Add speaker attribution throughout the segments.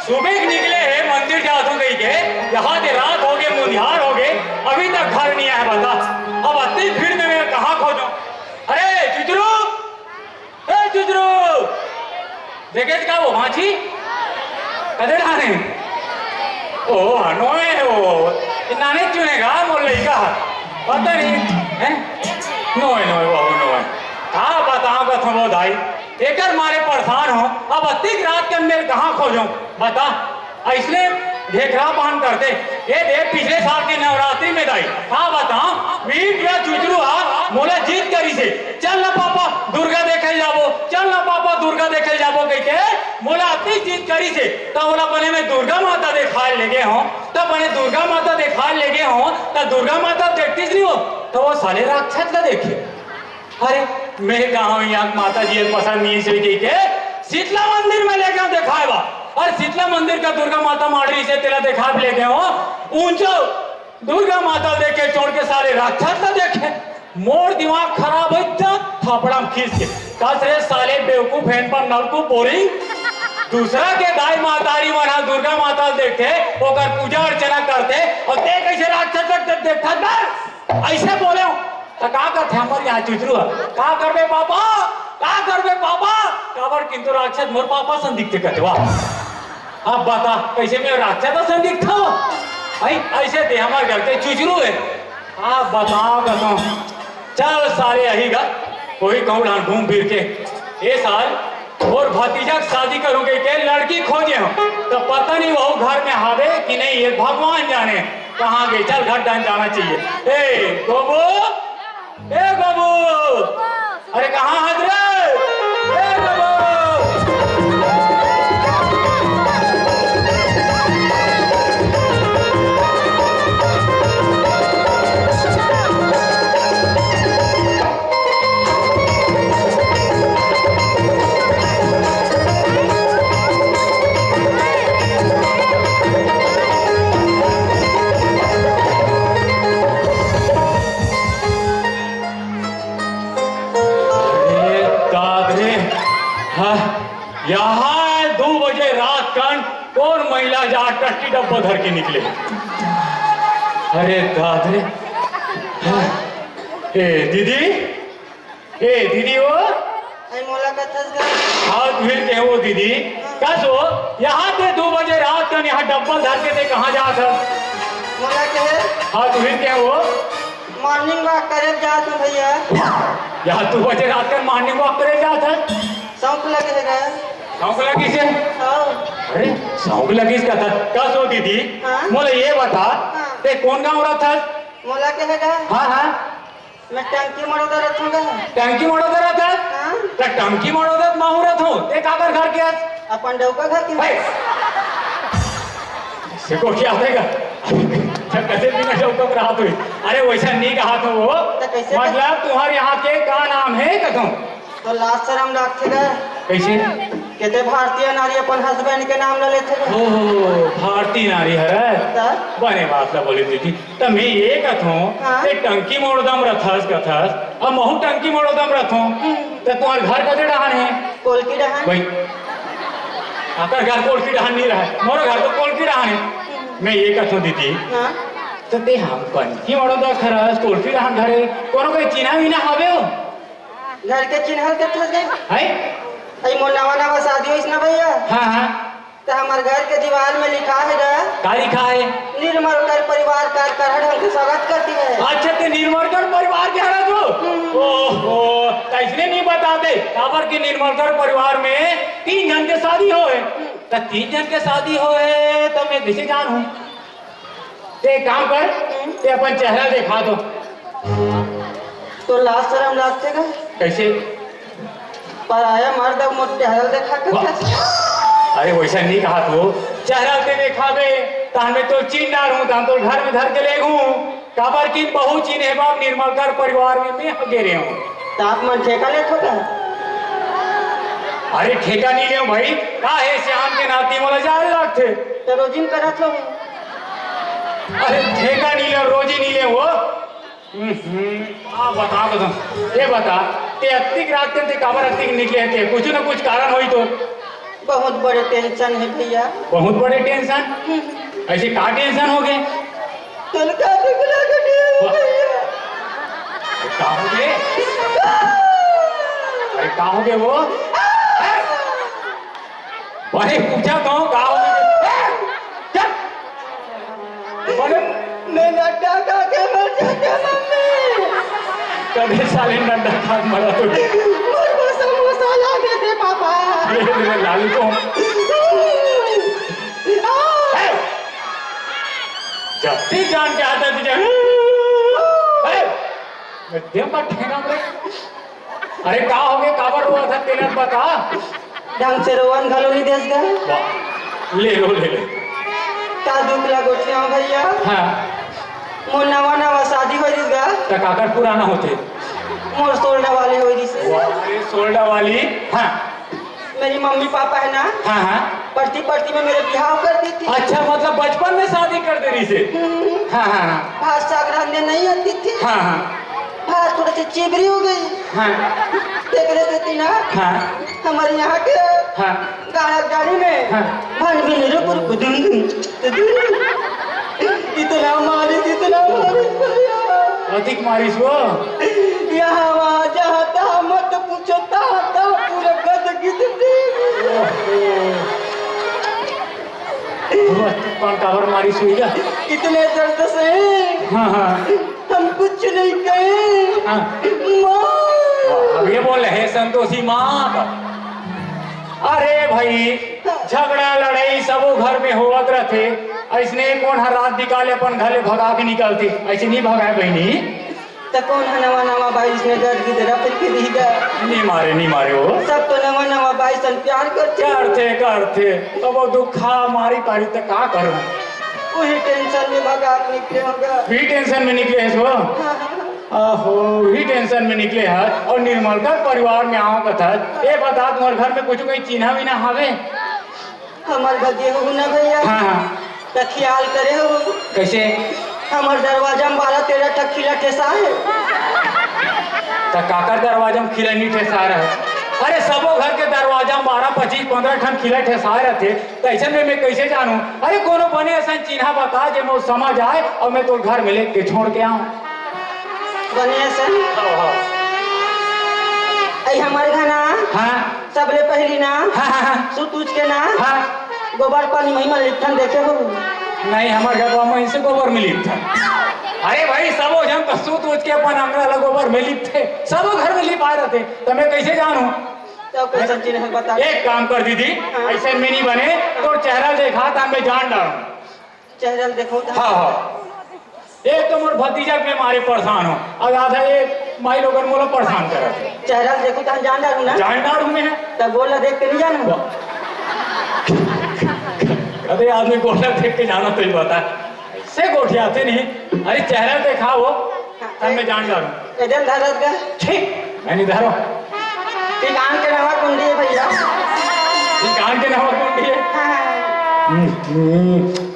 Speaker 1: सुबह निकले है मंदिर जात हो गई के यहाँ से रात हो गए मुंधियार हो गए अभी तक घर नहीं आया बता। अब अति भीड़ में मैं कहाँ खोजूं? अरे चुचरू, ए चुचरू, देखे का वो माछी कदे डाने ओ हनोए हो नाने चुनेगा मोर लइका पता नहीं है नोए नोए वो नोए हाँ बताओ कथों वो दाई एकर मारे परेशान हो। अब अतिक रात के अंदर कहाँ खोजूं बता। इसलिए घेखरा पान करते ये देख पिछले साल के नवरात्रि में दाई हाँ बताओ वीर या चुचरू हा मोला जीत करी से चल ना पापा दुर्गा देखे जाबो, चल ना पापा दुर्गा देखे जाबो कह के मोला अति जीत करी से तब बोला बने में दुर्गा माता देखा लेगे हो तब बने दुर्गा माता देखा लेगे हो तब दुर्गा माता देखती नहीं हो तो वो साले राक्षस का देखे। अरे मैं कहा यहाँ माता जी पसंद नहीं से के शीतला मंदिर में लेके दिखाएगा और शीतला मंदिर का दुर्गा माता माड़ी से तेरा देखा लेके हो ऊंचो दुर्गा माता देखे छोड़ के सारे राक्षस ना देखे मोर दिमाग खराब हो थापड़ा खींच के कस रे साले बेवकूफ फैन पर नलकू बोरिंग दूसरा के गाय मातारी वहां दुर्गा माता देखे ओकर पूजा अर्चना करते और देख कैसे राक्षस देखा ऐसे बोले तो का करते हमारे यहाँ चुचरू का करबे पापा का करबे पापा काबर किंतु राक्षस मोर पापा सन दिखते कहते वाह अब बता कैसे मैं राक्षस सन दिखता हूँ ऐसे थे हमारे घर के चुचरू है आप बताओ कहता चल सारे यही गा कोई कहूँ घूम फिर के ये साल और भतीजा शादी करूंगे के लड़की खोजे हो तो पता नहीं वो घर में हावे कि नहीं ये भगवान जाने कहाँ गए। चल घर डान जाना चाहिए। ए गोबू, ए गोबू, अरे कहाँ हजरत ए गोबू यहाँ 2 बजे रात कन कौन महिला जा टट्टी डब्बा धर के निकले। अरे दादरे ए दीदी वो हाथ भीड़ के वो दीदी कस हो यहाँ पे 2 बजे रात कन यहाँ डब्बा धर के थे कहाँ जा सर
Speaker 2: मोला के
Speaker 1: हाथ भीड़ के वो
Speaker 2: मॉर्निंग वॉक करे जात हूं भैया।
Speaker 1: यहाँ 2 बजे रात कन मॉर्निंग वॉक करे जात है
Speaker 2: शौक लगे है
Speaker 1: शौक लगी से अरे शौक लगी का था कस हो दीदी मोला ये बता ते कौन गाँव रहा था
Speaker 2: मोला के है
Speaker 1: हाँ हाँ
Speaker 2: मैं टंकी मरोदा रखूंगा
Speaker 1: टंकी मरोदा रहता है टंकी मरोदा माहू रहा हूँ ते काकर घर के
Speaker 2: अपन डौका घर के
Speaker 1: से को क्या देगा कैसे बिना डौका रहा तू अरे वैसा नहीं कहा तो वो मतलब तुम्हारे यहाँ के का नाम है कथों
Speaker 2: तो लास्ट शर्म रखेगा
Speaker 1: कैसे
Speaker 2: कहते भारतीय नारी अपन हस्बैंड के नाम ले लेते
Speaker 1: ओ भारतीय नारी है बने बात ला बोली थी तो मैं ये कथूं ते टंकी मोड़दम रथस कथस अब महू टंकी मोड़दम रथूं तो तुम्हारे घर का डहान है
Speaker 2: कोलकी डहान
Speaker 1: भाई आकर घर कोलकी डहान नहीं रहा मोर घर तो कोलकी डहान है। मैं ये कथूं दीदी तो ते हम टंकी मोड़दा खरस कोलकी डहान घरे कोनो कोई चिन्हा विना हवे हो
Speaker 2: घर के चिन्ह के थस गए
Speaker 1: है
Speaker 2: आई मोर नवा शादी होइस ना भैया
Speaker 1: हाँ हाँ
Speaker 2: तो हमारे घर के दीवार में लिखा है
Speaker 1: क्या लिखा है
Speaker 2: निर्मल कर परिवार कर कर ढंग से स्वागत करती है।
Speaker 1: अच्छा ते निर्मल कर परिवार के हरा तू ओहो तो इसलिए नहीं बताते काबर की निर्मल कर परिवार में 3 जन के शादी हो है तो 3 जन के शादी हो है तो मैं कैसे जानूं ते काम कर ते अपन चेहरा दिखा दो
Speaker 2: तो लास्ट शर्म लगेगा
Speaker 1: कैसे
Speaker 2: पर आया मर्द मोटे हल देखा कर
Speaker 1: अरे वैसा नहीं कहा तू चेहरा से दिखावे तो हमें तो चिन्ह हूँ तो घर में धर के ले घूं काबर की बहु चीन है बाप निर्मल कर परिवार में मैं गिरे हूँ
Speaker 2: तो आप मन ठेका ले ठोका
Speaker 1: अरे ठेका नहीं ले भाई का है श्याम के नाती मोला जाए लगते
Speaker 2: तो रोजिन करा थो
Speaker 1: अरे ठेका नहीं ले रोजी नहीं ले वो बता ये बता ते अतिक रात के काबर अतिक निकले थे कुछ ना कुछ कारण हुई तो
Speaker 2: बहुत बड़े टेंशन है भैया।
Speaker 1: बहुत बड़े टेंशन? ऐसे का टेंशन हो गए?
Speaker 2: तुलका टुकड़ा हो भैया।
Speaker 1: का हो गए? अरे का हो गए वो? बड़े पूछा तो का हो गए? बड़े
Speaker 2: मैं नड्डा खा के मर जाता मम्मी।
Speaker 1: कभी साले नड्डा खा मरा तो
Speaker 2: मुझ को समोसा ला के दे पापा।
Speaker 1: ये लालू को जब भी जान के आता तुझे मध्यम पर ठेंगा में। अरे का हो गए? काबर हुआ था तेरा बता।
Speaker 2: ढंग से रोवन घलो नहीं देस गा।
Speaker 1: ले लो ले ले।
Speaker 2: का दुख लगोटिया भैया।
Speaker 1: हाँ
Speaker 2: मोर नवा नवा शादी हो दिस गा।
Speaker 1: तो काकर पुराना होते?
Speaker 2: मोर सोल्डा वाली हो दिस।
Speaker 1: अरे सोल्डा वाली। हाँ
Speaker 2: मेरी मम्मी पापा है ना।
Speaker 1: हाँ हाँ
Speaker 2: पढ़ती पढ़ती में मेरे बिहाव कर दी थी।
Speaker 1: अच्छा मतलब बचपन में शादी कर दे रही से? हाँ हाँ हाँ
Speaker 2: भात साग रांधने नहीं आती थी।
Speaker 1: हाँ हाँ
Speaker 2: भात थोड़ी सी चिबरी हो गई।
Speaker 1: हाँ
Speaker 2: देख रहे थे तीना।
Speaker 1: हाँ
Speaker 2: हमारे यहाँ के
Speaker 1: हाँ
Speaker 2: गाड़ी में
Speaker 1: हाँ।
Speaker 2: भन भी नहीं रुक इतना मारिस भैया।
Speaker 1: अधिक मारिस वो?
Speaker 2: यहाँ वहाँ जहाँ तहाँ मत पूछो, तहाँ तहाँ पूरे गद
Speaker 1: कौन काबर मारिस हुई क्या?
Speaker 2: इतने दर्द से
Speaker 1: हाँ हाँ
Speaker 2: हम कुछ नहीं कहे।
Speaker 1: हाँ।
Speaker 2: माँ
Speaker 1: अब ये बोल रहे संतोषी माँ। अरे भाई झगड़ा लड़ाई सब घर में होवत रहते। ऐसने कौन हर रात निकाले अपन घरे भगा के निकलते? ऐसे नहीं भगाए बहनी।
Speaker 2: तो कौन है नवा नवा भाई इसमें गर्द की तरह फिर दीगा।
Speaker 1: नहीं मारे वो
Speaker 2: सब तो नवा नवा भाई सन प्यार
Speaker 1: करते तो वो दुखा मारी पारी तो का करूं?
Speaker 2: वही टेंशन में भगा के निकले होगा।
Speaker 1: भी टेंशन में निकले है वो? आहो भी टेंशन में निकले है। और निर्मल का परिवार में आओ कथा ये बता तुम्हारे घर में कुछ कोई चिन्हा भी ना हवे?
Speaker 2: हमार भगे हो ना भैया।
Speaker 1: हाँ हाँ
Speaker 2: तो ख्याल करे हो।
Speaker 1: कैसे?
Speaker 2: हमार दरवाजा में 12-13 ठखीला ठेसा है।
Speaker 1: तो काकर दरवाजा में खिला नहीं ठेसा रहा? अरे सबो घर के दरवाजा में 12, 25, 15 ठन खिला ठेसा रहते। तो ऐसे में मैं कैसे जानूं? अरे कोनो बने ऐसा चिन्हा बता जे मैं समझ आए और मैं तो घर में लेके छोड़ के आऊं।
Speaker 2: बनिया से आई हमारे घर ना।
Speaker 1: हाँ
Speaker 2: सबले पहली ना।
Speaker 1: हाँ हाँ
Speaker 2: सुत उच के ना।
Speaker 1: हाँ
Speaker 2: गोबर पानी महिमा लिप्ठन देखे हो।
Speaker 1: नहीं हमारे घर में इनसे गोबर मिली था। अरे भाई सबो जन तो सूत उच के अपन अंगना गोबर में लिपते सबो घर में लिप आ रहते। तो मैं कैसे जानूं?
Speaker 2: तो कैसा चिन्ह बता।
Speaker 1: एक काम कर दीदी ऐसे में नहीं बने तो चेहरा देखा था मैं जान डालूं।
Speaker 2: चेहरा देखो।
Speaker 1: हाँ हाँ एक तो मोर भतीजा के मारे परेशान हो और आधा एक माई लोगन मोला परेशान करते।
Speaker 2: चेहरा देखो तो जान डालू ना।
Speaker 1: जान डालूं मैं।
Speaker 2: तब बोला देख के नहीं जानू।
Speaker 1: अरे आदमी गोठा देख के जाना तो ही बता ऐसे गोठियाते नहीं। अरे चेहरा देखा वो तब मैं जान डालूं।
Speaker 2: इधर धरत का
Speaker 1: ठीक मैं नहीं धरो।
Speaker 2: कान के नवा कुंडी है भैया।
Speaker 1: कान के नवा कुंडी है।
Speaker 2: हाँ।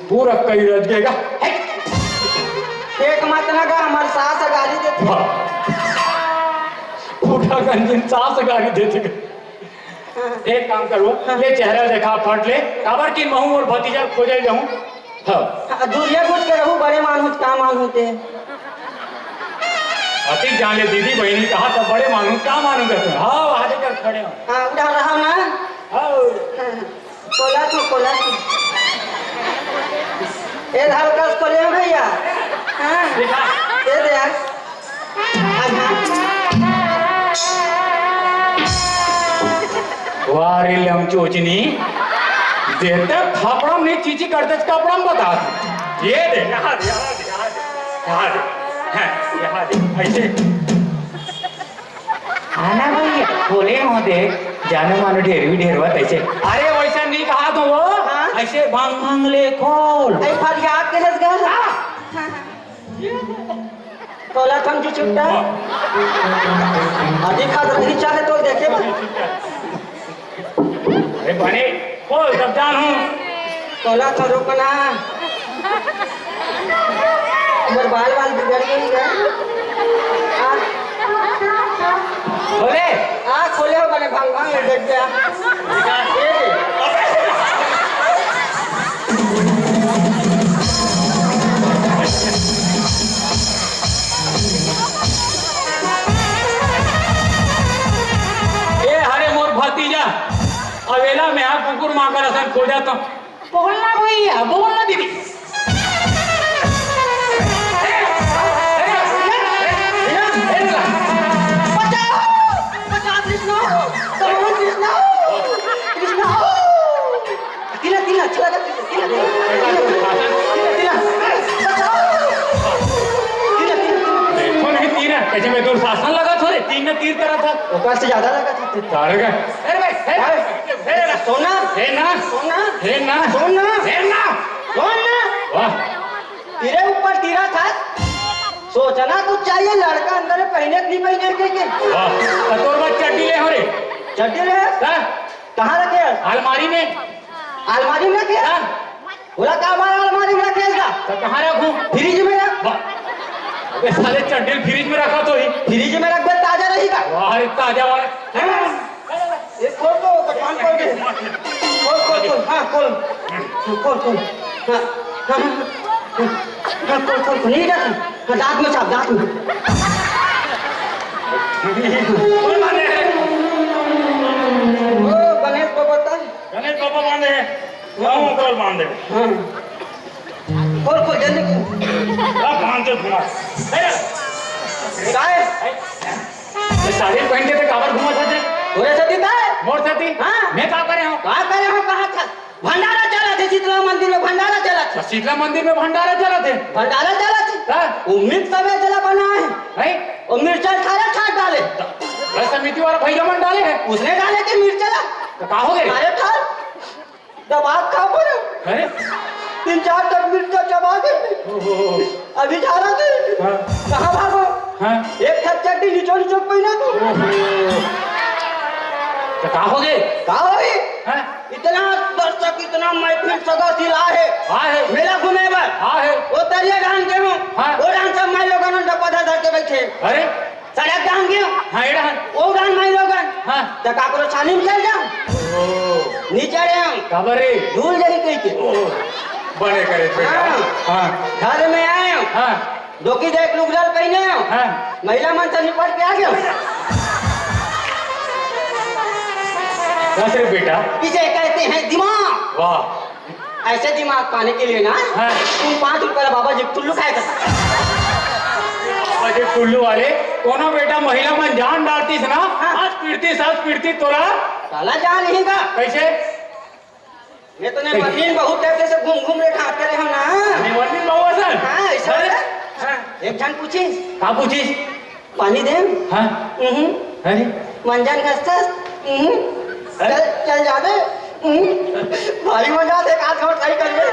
Speaker 1: पूरा कई रज गएगा।
Speaker 2: एक मत ना का हमारे सास गाली देते।
Speaker 1: पूरा गंजिन सास गाली देते। एक काम करो ले चेहरा देखा फट ले काबर की महू और भतीजा खोजे जाऊं। हाँ
Speaker 2: दूरिया कुछ के रहू बड़े मानुस का मानूते।
Speaker 1: अति जान ले दीदी बहनी कहा तो बड़े मानू का मानू करते। हाँ आगे कर खड़े हो।
Speaker 2: हाँ उठा रहा ना।
Speaker 1: हाँ
Speaker 2: कोला तो ये हल्का खोले हो भैया। हाँ दे दे यार।
Speaker 1: वारे लमचोचनी देते थपड़म नहीं चीची करते कपड़म बता ये दे यहाँ दे ऐसे आना भैया बोले होते जाने मानो ढेरवा ऐसे। अरे वैसा नहीं कहा तो वो ऐसे भांग ले खोल
Speaker 2: ऐ फरियाद के हंस गया। कोला थम जी छुट्टा अधिक खाद रही चाहे तो देखे
Speaker 1: अरे बने बोल तब जानू।
Speaker 2: कोला तो रुकना। उधर बाल बिगड़ गई है।
Speaker 1: बोले
Speaker 2: खोले हो बने भांग देख गया।
Speaker 1: ए हरे मोर भतीजा अवेला में आप कुकुर माकर असन खो जाता बोलना भैया बोलना दीदी ऐसे में दूर शासन लगा थोड़े तीन ने तीर करा था
Speaker 2: ओकर से ज्यादा लगा था
Speaker 1: तारे का अरे भाई
Speaker 2: सोना
Speaker 1: है ना
Speaker 2: सोना
Speaker 1: है ना
Speaker 2: सोना
Speaker 1: है ना
Speaker 2: सोना
Speaker 1: वाह
Speaker 2: तेरे ऊपर तीरा था सोचना कुछ चाहिए लड़का अंदर पहने नहीं पहने के
Speaker 1: वाह कतोर बात चड्डी ले हो रे
Speaker 2: चड्डी ले कहाँ रखे
Speaker 1: अलमारी में
Speaker 2: अलमारी में रखे बोला कहाँ हमारा अलमारी में रखे
Speaker 1: तो कहाँ रखूं
Speaker 2: फ्रिज में रख
Speaker 1: ये साले चड्डी फ्रिज में रखा तो ही
Speaker 2: फ्रिज में रख दे ताजा रहेगा
Speaker 1: वाह अरे ताजा वाला
Speaker 2: ये खोल दो दुकान खोल दे खोल खोल खोल हाँ खोल खोल खोल हाँ हाँ हाँ खोल खोल नहीं जाती दांत में छाप दांत में
Speaker 1: कौन बांधे है
Speaker 2: ओ गणेश को बता
Speaker 1: गणेश बाबा बांधे हैं गाँव कौन बांधे
Speaker 2: हाँ खोल खोल जल्दी खोल
Speaker 1: अब बांधते घुमा
Speaker 2: काय
Speaker 1: ये साड़ी पहन के काबर घुमा था
Speaker 2: थोड़े सती काय
Speaker 1: मोर साथी
Speaker 2: हाँ
Speaker 1: मैं क्या करे हूँ
Speaker 2: कहाँ करे हो कहाँ था भंडारा चला थे शीतला मंदिर में भंडारा चला था
Speaker 1: शीतला मंदिर में भंडारा चला थे
Speaker 2: भंडारा चला थे
Speaker 1: हाँ?
Speaker 2: वो मिर्च का जला बना है
Speaker 1: नहीं
Speaker 2: वो मिर्चा खाया छाट डाले
Speaker 1: बस समिति वाला भैया मन डाले हैं
Speaker 2: उसने डाले थे मिर्चला
Speaker 1: तो कहा हो गए
Speaker 2: अरे था दबाव खा पड़े
Speaker 1: अरे
Speaker 2: 3-4 तक मिर्चा चबा दे अभी जा रहा थे
Speaker 1: हाँ।
Speaker 2: कहाँ भागो
Speaker 1: हाँ
Speaker 2: एक थक चड्डी नीचो नीचो पहना तो
Speaker 1: कहा हो गए
Speaker 2: कहा होगी
Speaker 1: हाँ
Speaker 2: इतना दर्शक इतना महफिल सदा सिला है
Speaker 1: हाँ है
Speaker 2: मेला घूमे पर
Speaker 1: हाँ है
Speaker 2: वो तरिया डांग के हूँ
Speaker 1: हाँ।
Speaker 2: वो डांग सब मैं लोगों ने डब्बा धर के बैठे
Speaker 1: अरे
Speaker 2: सड़क डांग गया
Speaker 1: हाँ एड़ा
Speaker 2: वो डांग मैं लोगों
Speaker 1: हाँ
Speaker 2: तो काकरो छानी में चल जाऊं नीचे रहे हम
Speaker 1: काबर रे
Speaker 2: धूल जही कही के
Speaker 1: बड़े करे बेटा हाँ
Speaker 2: घर में आए हो
Speaker 1: हाँ
Speaker 2: दोकी देख लुगदार पहने हो
Speaker 1: हाँ
Speaker 2: महिला मन से निपट के आ गया
Speaker 1: बस रे बेटा
Speaker 2: इसे कहते हैं दिमाग
Speaker 1: वाह
Speaker 2: ऐसे दिमाग पाने के लिए ना
Speaker 1: हाँ।
Speaker 2: तुम 5 रुपये बाबा जी टुल्लू खाए करता
Speaker 1: अजय टुल्लू वाले कोनो बेटा महिला मन जान डालती ना
Speaker 2: हाँ।
Speaker 1: आज पीड़ती तोरा
Speaker 2: साला जान नहीं का
Speaker 1: कैसे
Speaker 2: मैं तो ने मशीन बहुत टाइप से घूम घूम रे खाते रहे हम ना
Speaker 1: निवन्नी बाबू सर
Speaker 2: हाँ ऐसा
Speaker 1: अरे,
Speaker 2: है
Speaker 1: हाँ
Speaker 2: एक जन पूछी
Speaker 1: का पूछिस
Speaker 2: पानी दे
Speaker 1: हाँ अरे
Speaker 2: मंजन खस्ता चल चल जा दे भारी मजा दे का छोड़ सही कर दे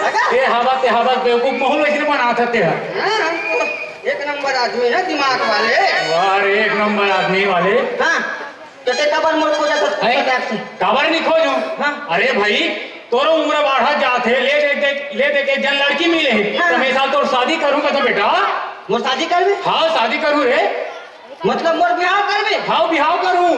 Speaker 2: लगा
Speaker 1: ते हवा बेवकूफ मोहल वैसे बनाते थे
Speaker 2: हाँ, एक नंबर आदमी है दिमाग वाले
Speaker 1: वाह रे, एक नंबर आदमी वाले
Speaker 2: हाँ जैसे कबर मोड़ खो जाता है
Speaker 1: काबर नहीं खोजो
Speaker 2: हाँ।
Speaker 1: अरे भाई तोरो उम्र बढ़ा जाते ले देख एक जन लड़की मिले
Speaker 2: हाँ।
Speaker 1: तो मैं साल तो शादी करूंगा तो बेटा
Speaker 2: मोर शादी करबे
Speaker 1: हाँ शादी करूँ रे
Speaker 2: मतलब मोर ब्याह करबे
Speaker 1: हाँ बिहाव करूँ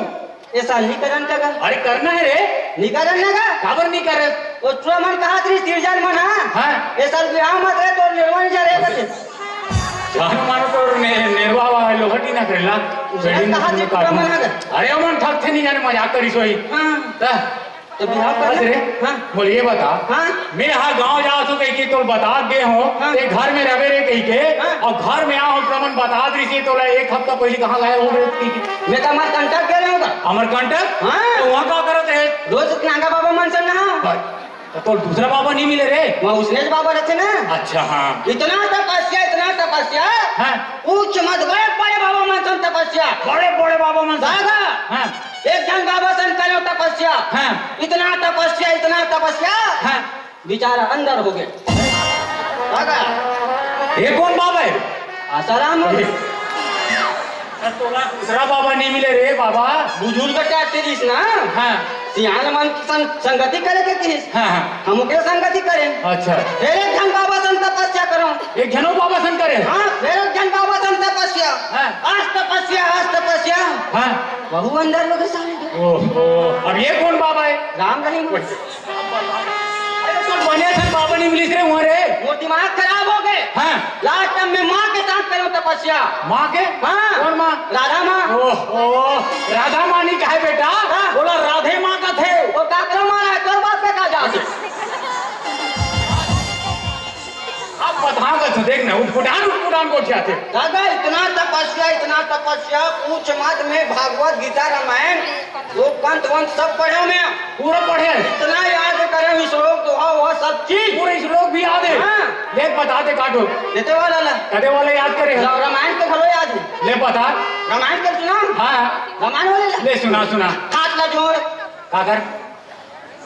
Speaker 2: ये साल निकरण का
Speaker 1: अरे करना है रे
Speaker 2: निकरण ना का
Speaker 1: काबर नहीं करे
Speaker 2: वो तुरा मन कहा थी तिरजान मन
Speaker 1: हाँ
Speaker 2: ये साल ब्याह मत रहे तो निर्वाण जा रहे बच्चे
Speaker 1: जान मानो तो निर्वाह वाला लोहटी ना करेला
Speaker 2: कहा थी तुरा मन है
Speaker 1: अरे अमन ठग थे नहीं जाने मजाक करी सोई
Speaker 2: हाँ तो ब्याह
Speaker 1: बस रे
Speaker 2: कर हाँ
Speaker 1: बोलिए बता
Speaker 2: हाँ
Speaker 1: मैं यहाँ गांव जा सो कही के तो बता गए हो
Speaker 2: हाँ।
Speaker 1: ते घर में रहे रे कही के
Speaker 2: हाँ।
Speaker 1: और घर में आओ प्रमन बता दी थी तो एक हफ्ता पहले कहाँ गए हो रे कही के
Speaker 2: मैं तो हमारे कंटक कर रहा हूँ
Speaker 1: अमरकंटक
Speaker 2: हाँ।
Speaker 1: तो वहाँ क्या करते है
Speaker 2: रोज नागा बाबा मन से ना
Speaker 1: तो दूसरा बाबा नहीं मिले रे
Speaker 2: वहाँ उसने बाबा रहते ना
Speaker 1: अच्छा हाँ
Speaker 2: इतना तपस्या
Speaker 1: हाँ
Speaker 2: पूछ मत बड़े बड़े बाबा मन से तपस्या
Speaker 1: बड़े बाबा मन
Speaker 2: दादा
Speaker 1: हाँ
Speaker 2: एक जन बाबा सन करो तपस्या
Speaker 1: हाँ
Speaker 2: इतना तपस्या
Speaker 1: हाँ
Speaker 2: बेचारा अंदर हो गए दादा
Speaker 1: ये कौन बाबा है
Speaker 2: आसाराम हो गए
Speaker 1: दूसरा बाबा नहीं मिले रे बाबा
Speaker 2: बुजुर्ग तेरीस ना
Speaker 1: हाँ
Speaker 2: सियान मन की संगति करे के किस
Speaker 1: हाँ हाँ
Speaker 2: हम के संगति करें
Speaker 1: अच्छा
Speaker 2: फिर एक जन बाबा सन तपस्या करो
Speaker 1: एक जनो बाबा सन करे
Speaker 2: हाँ फिर एक जन बाबा सन तपस्या
Speaker 1: हाँ।
Speaker 2: आज तपस्या आज तपस्या
Speaker 1: हाँ
Speaker 2: बहु अंदर लोग सामने
Speaker 1: ओहो अब ये कौन बाबा है
Speaker 2: राम रहीम
Speaker 1: अरे तो बने थे बाबा इंग्लिश रे वहाँ रे
Speaker 2: वो दिमाग खराब हो गए
Speaker 1: हाँ
Speaker 2: लास्ट टाइम में माँ के साथ करो तपस्या
Speaker 1: माँ के
Speaker 2: हाँ
Speaker 1: कौन माँ
Speaker 2: राधा माँ
Speaker 1: ओहो राधा मानी का है बेटा
Speaker 2: हाँ।
Speaker 1: बोला राधे माँ का थे
Speaker 2: वो काकरा मारा है तोर बात पे कहा जा
Speaker 1: अब बता कर देखना उठपुटान को क्या थे
Speaker 2: दादा इतना तपस्या पूछ मत में भागवत गीता रामायण वो पंथ वंत सब पढ़े मैं
Speaker 1: पूरा पढ़े
Speaker 2: इतना याद करे श्लोक दोहा वह सब चीज
Speaker 1: पूरे श्लोक भी याद है
Speaker 2: हाँ।
Speaker 1: ले बता दे काटो
Speaker 2: देते वाला ला
Speaker 1: कदे वाले याद करे
Speaker 2: रामायण के घरो याद है
Speaker 1: ले बता
Speaker 2: रामायण कर सुना
Speaker 1: हाँ
Speaker 2: रामायण वाले ला
Speaker 1: ले सुना
Speaker 2: हाथ ला जोड़
Speaker 1: काकर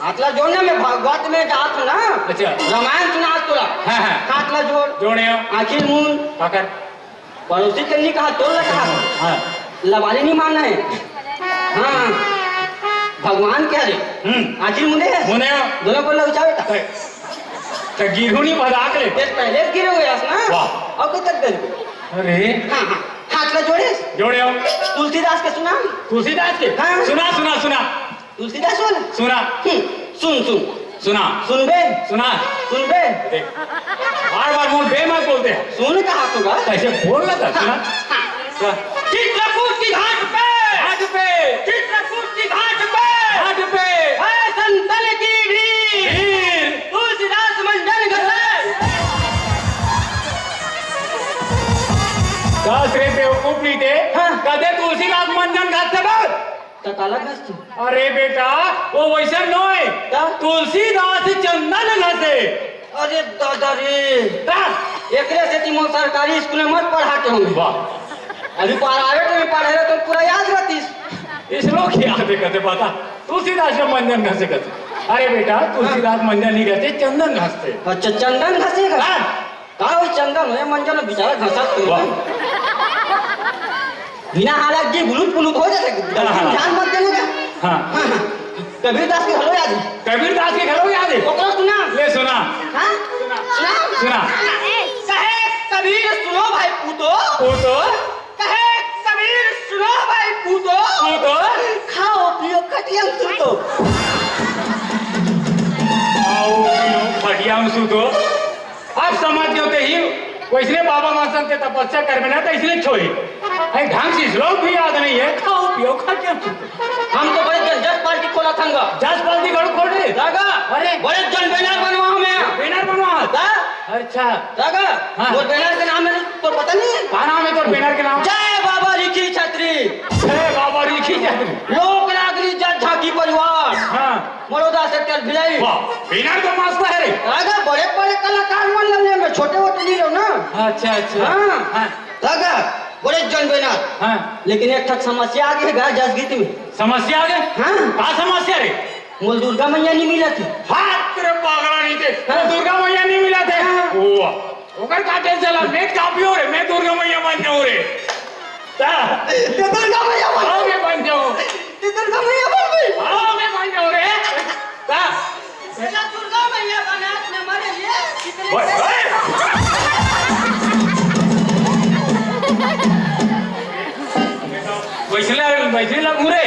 Speaker 2: हाथ ला जोड़ने में भागवत में जात हो ना
Speaker 1: अच्छा
Speaker 2: रामायण सुना हाथ तोड़ा
Speaker 1: हाँ हाँ
Speaker 2: हाथ ला जोड़
Speaker 1: जोड़े हो
Speaker 2: आखिर मुंह
Speaker 1: काकर
Speaker 2: पड़ोसी के नहीं कहा तोड़ रखा
Speaker 1: हाँ
Speaker 2: लवाली नहीं मानना है हाँ भगवान क्या रे आखिर मुंडे है
Speaker 1: मुने हो
Speaker 2: दोनों को लग जाए
Speaker 1: तो गिरहू नहीं भदाक ले
Speaker 2: पहले गिरे हुए ना
Speaker 1: वाह
Speaker 2: और कोई तक दे
Speaker 1: अरे
Speaker 2: हाँ हाँ हाथ ला जोड़े
Speaker 1: जोड़े हो
Speaker 2: तुलसीदास के सुना
Speaker 1: तुलसीदास के
Speaker 2: हाँ।
Speaker 1: सुना
Speaker 2: तुलसीदास वाला
Speaker 1: सुना
Speaker 2: सुन बे
Speaker 1: सुन बे देख बार मुंह बे मत बोलते हैं
Speaker 2: सुन कहा होगा
Speaker 1: कैसे बोल रहा था सुना
Speaker 2: चित्रकूट की घाट पे चित्रकूट की घाट पे है संतन की भीड़ तुलसीदास मंजन घसे
Speaker 1: दस रे बेवकूफ नहीं थे
Speaker 2: हाँ।
Speaker 1: कदे तुलसीदास मंजन घाटते बोल
Speaker 2: तकाला घसती
Speaker 1: अरे बेटा वो वैसे नो है
Speaker 2: क्या?
Speaker 1: तुलसीदास चंदन घसे
Speaker 2: अरे दादा रे एकरे से तुम सरकारी स्कूल में मत पढ़ाते होंगे
Speaker 1: वाह
Speaker 2: अभी प्राइवेट में पढ़े रहे तो पूरा याद रहती
Speaker 1: इस लोग याद कहते पता तुलसीदास मंजन घसे कहते अरे बेटा तुलसीदास मंजन नहीं घसे चंदन घसते
Speaker 2: अच्छा चंदन घसेगा कहा वही चंदन है मंजन बेचारा घसा बिना हालत जी बुलूट पुलूट हो जाते ध्यान मत देने का
Speaker 1: हाँ
Speaker 2: कबीर दास के घरो याद है
Speaker 1: कबीर दास के घरों याद है
Speaker 2: ओकरा सुना
Speaker 1: ले सुना
Speaker 2: हाँ
Speaker 1: सुना
Speaker 2: कहे कबीर सुनो भाई पूतो
Speaker 1: वो तो
Speaker 2: कहे कबीर सुनो भाई पूतो खाओ पियो खटियम सुतो
Speaker 1: आओ पियो खटियम सुतो अब समझ होते ही वैसे बाबा मासन के तपस्या कर बिना तो इसलिए छोड़ी अरे ढंग से श्लोक भी याद नहीं है खाओ पियो खटियम सुतो
Speaker 2: हम तो बड़े जस पार्टी खोला था
Speaker 1: जस पाल्टी घड़ो खोल रहे
Speaker 2: दागा
Speaker 1: अरे
Speaker 2: बड़े जन बैनर बनवा हमें
Speaker 1: बैनर बनवा
Speaker 2: दा
Speaker 1: अच्छा
Speaker 2: दागा
Speaker 1: हाँ।
Speaker 2: वो बैनर का नाम है तो पता नहीं है
Speaker 1: क्या नाम है तो बैनर के नाम
Speaker 2: जय बाबा लिखी छतरी
Speaker 1: जय बाबा लिखी जाती
Speaker 2: लोक नागरी जज झाकी परिवार
Speaker 1: हाँ
Speaker 2: बड़ौदा सेक्टर भिलाई
Speaker 1: वाह बैनर तो मस्त है रे
Speaker 2: दागा बड़े बड़े कलाकार मन लेने में छोटे मोटे नहीं रहो ना
Speaker 1: अच्छा अच्छा
Speaker 2: हाँ दागा बड़े जन बैनर
Speaker 1: हाँ
Speaker 2: लेकिन एक ठक समस्या आ गई है जस गीत में
Speaker 1: समस्या आ गई
Speaker 2: हाँ
Speaker 1: क्या समस्या रे
Speaker 2: मोल दुर्गा मैया नहीं मिला थी
Speaker 1: हाथ तेरे पागला नहीं थे
Speaker 2: हाँ।
Speaker 1: दुर्गा मैया नहीं मिला थे
Speaker 2: हाँ।
Speaker 1: ओ ओकर का टेंशन ला मैं काफी हो रे मैं दुर्गा मैया बन जाऊं रे ता
Speaker 2: दुर्गा मैया बन
Speaker 1: आओ मैं बन जाऊं
Speaker 2: दुर्गा मैया बन गई
Speaker 1: आओ मैं बन जाऊं रे ता
Speaker 2: दुर्गा मैया बना ने मरे ये कितने
Speaker 1: ओए वैसे लगू रे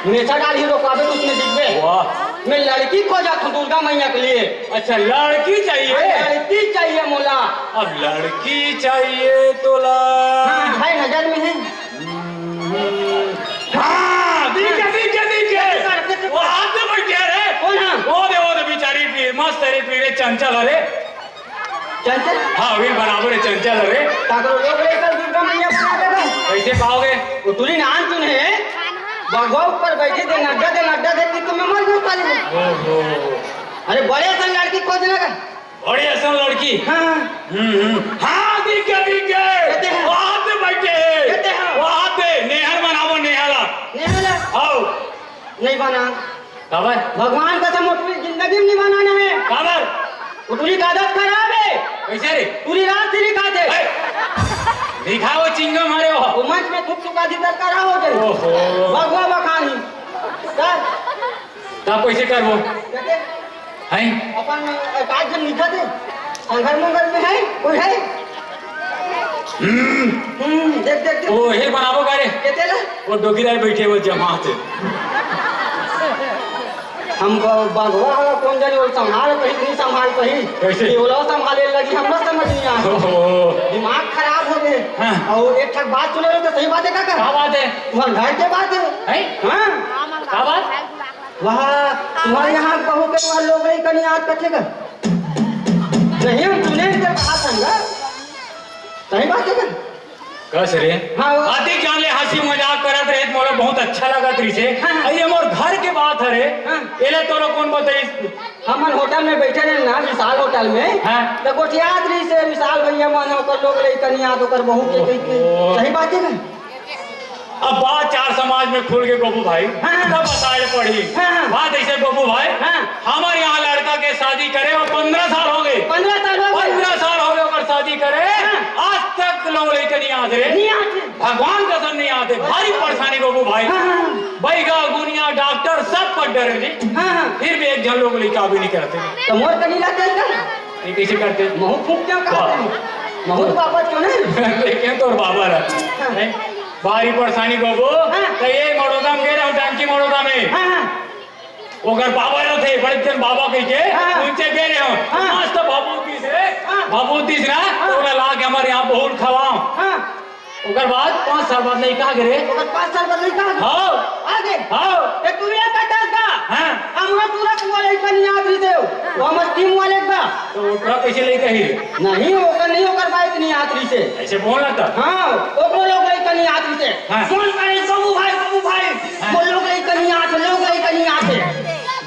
Speaker 2: मेचा डाल हीरो काबे उसने दिखबे
Speaker 1: वाह
Speaker 2: मैं लड़की खोजा था दुर्गा मैया के लिए
Speaker 1: अच्छा लड़की चाहिए
Speaker 2: लड़की चाहिए मोला
Speaker 1: अब लड़की चाहिए तो ला
Speaker 2: हाँ है नजर में है
Speaker 1: हाँ दीजिए वो हाथ में बैठ गया रे
Speaker 2: कौन है
Speaker 1: वो दे बेचारी मस्त है रे चंचल अरे
Speaker 2: चंचल
Speaker 1: हाँ वीर बराबर है चंचल अरे
Speaker 2: ताकरो लोग लेकर दुर्गा मैया बना देगा
Speaker 1: कैसे पाओगे
Speaker 2: वो तुरी नाम तूने बगवा ऊपर बैठे थे नड्डा दे कि तुम्हें मर गई पाले में
Speaker 1: ओहो
Speaker 2: अरे बड़े सन लड़की खोजने का
Speaker 1: बड़ी असल लड़की
Speaker 2: हाँ
Speaker 1: हाँ
Speaker 2: कहते हैं।
Speaker 1: वहाँ पे बैठे
Speaker 2: कहते हैं।
Speaker 1: वहाँ पे नेहर बनावो नेहाला
Speaker 2: नहीं
Speaker 1: आओ
Speaker 2: नहीं बना
Speaker 1: खबर
Speaker 2: भगवान का समोट जिंदगी में नहीं बनाना है
Speaker 1: खबर
Speaker 2: वो तुरी का आदत खराब है
Speaker 1: कैसे रे
Speaker 2: पूरी रात से दिखाते
Speaker 1: दिखाओ चिंगम मारे हो
Speaker 2: वो मंच में थुक थुका दी करा हो गए
Speaker 1: ओहो
Speaker 2: भगवा बखानी
Speaker 1: तब कैसे करबो
Speaker 2: कहते
Speaker 1: हैं
Speaker 2: अपन काज जन निकल दे संघर मंगल में है कोई है देख देख देख।
Speaker 1: वो हे बनाबो का रे
Speaker 2: के तेला
Speaker 1: वो डोकीदार बैठे वो जमात
Speaker 2: हम बागवा कौन जाने वो संभाल कहीं नहीं संभाल कहीं
Speaker 1: कैसे?
Speaker 2: केवला संभाले लगी हमरा समझ नहीं आ दिमाग खराब हो गए।
Speaker 1: हाँ।
Speaker 2: और एक ठक बात सुने तो सही बात है काका।
Speaker 1: क्या बात है
Speaker 2: तुम्हारे घर के बात है। हाँ
Speaker 1: क्या बात
Speaker 2: वहाँ तुम्हारे यहाँ बहू के वहाँ लोग नहीं कहीं आज कथे का नहीं हम सुने जब कहा संगा सही बात है का।
Speaker 1: कस रे
Speaker 2: हाँ, वो-
Speaker 1: आती जान ले हंसी मजाक करत रहे मोला बहुत अच्छा लगा तरी से
Speaker 2: हाँ।
Speaker 1: ये मोर घर के बात है रे
Speaker 2: हाँ।
Speaker 1: एले तोरो कौन बताइस
Speaker 2: हम होटल में बैठे रहे ना विशाल होटल में।
Speaker 1: हाँ।
Speaker 2: तो गोठियात रही से विशाल भैया मन होकर लोग ले कन्या होकर बहू के
Speaker 1: ओहो।
Speaker 2: सही बात है ना।
Speaker 1: अब बात चार समाज में खुल के गोपू भाई
Speaker 2: हाँ।
Speaker 1: तब बताए पड़ी
Speaker 2: हाँ।
Speaker 1: बात ऐसे गोपू भाई
Speaker 2: हाँ।
Speaker 1: हमारे यहाँ लड़का के शादी करे और 15 साल हो गए
Speaker 2: 15 साल हो गए
Speaker 1: 15 साल हो गए और शादी करे
Speaker 2: हाँ।
Speaker 1: आज तक लोग लेकर नहीं आते रे
Speaker 2: नहीं आते।
Speaker 1: भगवान कसम नहीं आते भारी परेशानी गोपू भाई
Speaker 2: हाँ।
Speaker 1: बैगा गुनिया डॉक्टर सब पर डरे जी
Speaker 2: हाँ।
Speaker 1: फिर भी एक जन लोग लेकर भी नहीं करते
Speaker 2: तो मोर कनी लाते का
Speaker 1: ये कैसे करते
Speaker 2: महू फूक क्यों कहते महू बाबा क्यों नहीं।
Speaker 1: देखें तो बाबा रहा भारी परेशानी गोबो
Speaker 2: हाँ।
Speaker 1: तो ये मड़ोदा में गए रहो टांकी मड़ोदा में
Speaker 2: हाँ
Speaker 1: ओकर बाबा न थे बड़े जन बाबा कह के
Speaker 2: हाँ।
Speaker 1: उनसे गए रहो
Speaker 2: हाँ।
Speaker 1: आज तो भभूति से
Speaker 2: हाँ।
Speaker 1: भभूति से ना
Speaker 2: हाँ।
Speaker 1: तो ला के हमारे यहाँ बहुत खवाओ
Speaker 2: हाँ
Speaker 1: ओकर बाद 5 साल बाद नहीं कहा गिरे
Speaker 2: ओकर 5 साल बाद नहीं कहा
Speaker 1: हाँ
Speaker 2: आगे
Speaker 1: हाँ
Speaker 2: ए तू ये कहता का
Speaker 1: हाँ
Speaker 2: हमरा तुरंत वाले कन्या आदमी दे वो हमर टीम वाले का
Speaker 1: तो ओकरा कैसे ले कही
Speaker 2: नहीं ओकर नहीं ओकर बाइक नहीं आदमी से।
Speaker 1: ऐसे बोलना था
Speaker 2: हाँ ओकरो लोग ले कन्या आदमी से
Speaker 1: हाँ।
Speaker 2: फोन करे बाबू भाई
Speaker 1: हाँ।
Speaker 2: वो लोग ले कन्या आते लोग ले कन्या आते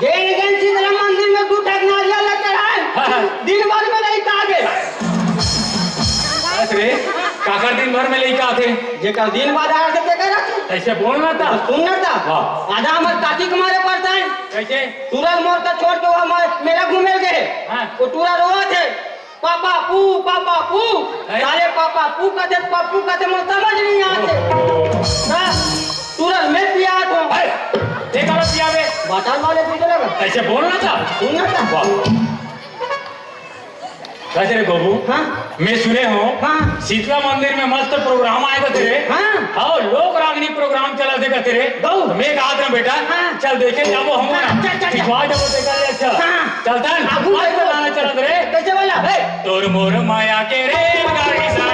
Speaker 2: गेन गेन सीधे मंदिर में 2 टक नारियल लेकर
Speaker 1: हाँ।
Speaker 2: आए दिन भर में नहीं कहा गए
Speaker 1: अरे काकर दिन भर में लेके आते
Speaker 2: जेकर दिन बाद आया से के रखे
Speaker 1: ऐसे बोलना था
Speaker 2: सुनना था
Speaker 1: वाह।
Speaker 2: आधा हमर काटी के मारे पड़ता है
Speaker 1: कैसे
Speaker 2: तुरंत मोर का छोड़ के वो हमारे मेरा घूमे गए
Speaker 1: हाँ।
Speaker 2: वो पूरा रोआ थे पापा पू
Speaker 1: है?
Speaker 2: सारे पापा पू कहते मुझे समझ नहीं आते हाँ, तुरंत मैं पिया तो
Speaker 1: देखा ना पिया में
Speaker 2: बाटाल वाले पीछे लगा
Speaker 1: ऐसे बोलना था
Speaker 2: सुनना था
Speaker 1: वाह कैसे रे गोबू
Speaker 2: हाँ
Speaker 1: मैं सुने हो
Speaker 2: हाँ।
Speaker 1: शीतला मंदिर में मस्त प्रोग्राम आए थे तेरे
Speaker 2: हाँ।
Speaker 1: और लोक रागनी प्रोग्राम चला थे तेरे
Speaker 2: दो।
Speaker 1: मैं कहा था बेटा
Speaker 2: हाँ।
Speaker 1: चल देखे जाबो हम
Speaker 2: चल।
Speaker 1: दिखवा जाबो देखा जाए अच्छा
Speaker 2: हाँ।
Speaker 1: चलता है
Speaker 2: आगू
Speaker 1: आज तो गाना चला रे
Speaker 2: कैसे वाला
Speaker 1: तोर मोर माया के रे गाड़ी सा